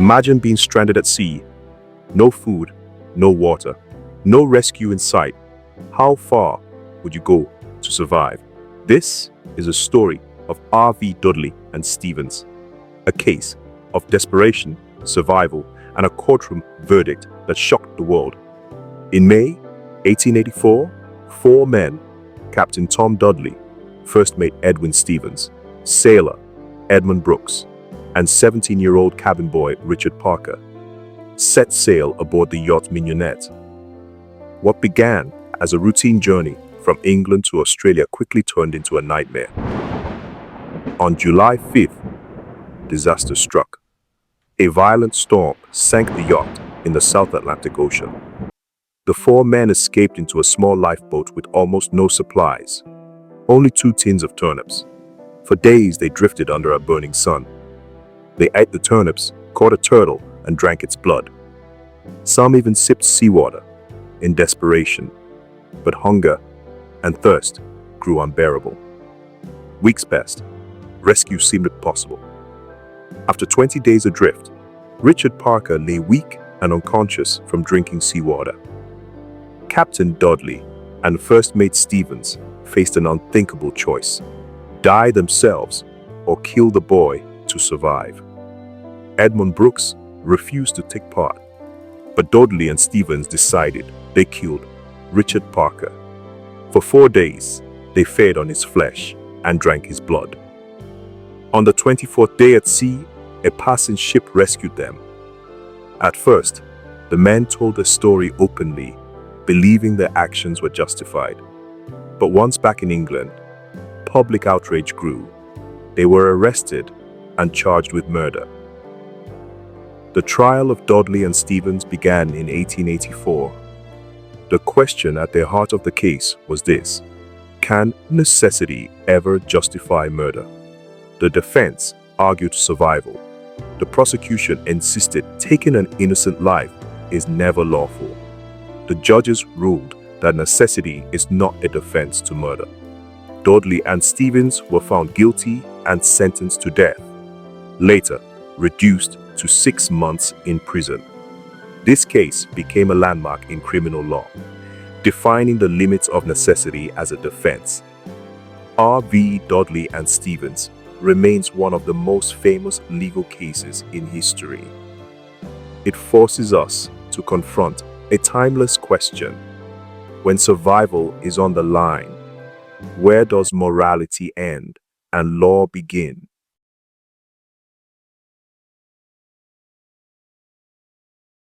Imagine being stranded at sea. No food, no water, no rescue in sight. How far would you go to survive? This is a story of V Dudley and Stephens, a case of desperation, survival, and a courtroom verdict that shocked the world. In May 1884, four men, Captain Tom Dudley, First Mate Edwin Stephens, sailor Edmund Brooks, and 17-year-old cabin boy Richard Parker, set sail aboard the yacht Mignonette. What began as a routine journey from England to Australia quickly turned into a nightmare. On July 5th, disaster struck. A violent storm sank the yacht in the South Atlantic Ocean. The four men escaped into a small lifeboat with almost no supplies, only 2 tins of turnips. For days they drifted under a burning sun. They ate the turnips, caught a turtle, and drank its blood. Some even sipped seawater in desperation, but hunger and thirst grew unbearable. Weeks passed. Rescue seemed impossible. After 20 days adrift, Richard Parker lay weak and unconscious from drinking seawater. Captain Dudley and First Mate Stephens faced an unthinkable choice: die themselves or kill the boy to survive. Edmund Brooks refused to take part, but Dudley and Stephens decided they killed Richard Parker. For 4 days, they fed on his flesh and drank his blood. On the 24th day at sea, a passing ship rescued them. At first, the men told their story openly, believing their actions were justified. But once back in England, public outrage grew. They were arrested and charged with murder. The trial of Dudley and Stephens began in 1884. The question at the heart of the case was this: can necessity ever justify murder? The defense argued survival. The prosecution insisted taking an innocent life is never lawful. The judges ruled that necessity is not a defense to murder. Dudley and Stephens were found guilty and sentenced to death, later reduced to 6 months in prison. This case became a landmark in criminal law, defining the limits of necessity as a defense. V Dudley and Stephens remains one of the most famous legal cases in history. It forces us to confront a timeless question: when survival is on the line, where does morality end and law begin?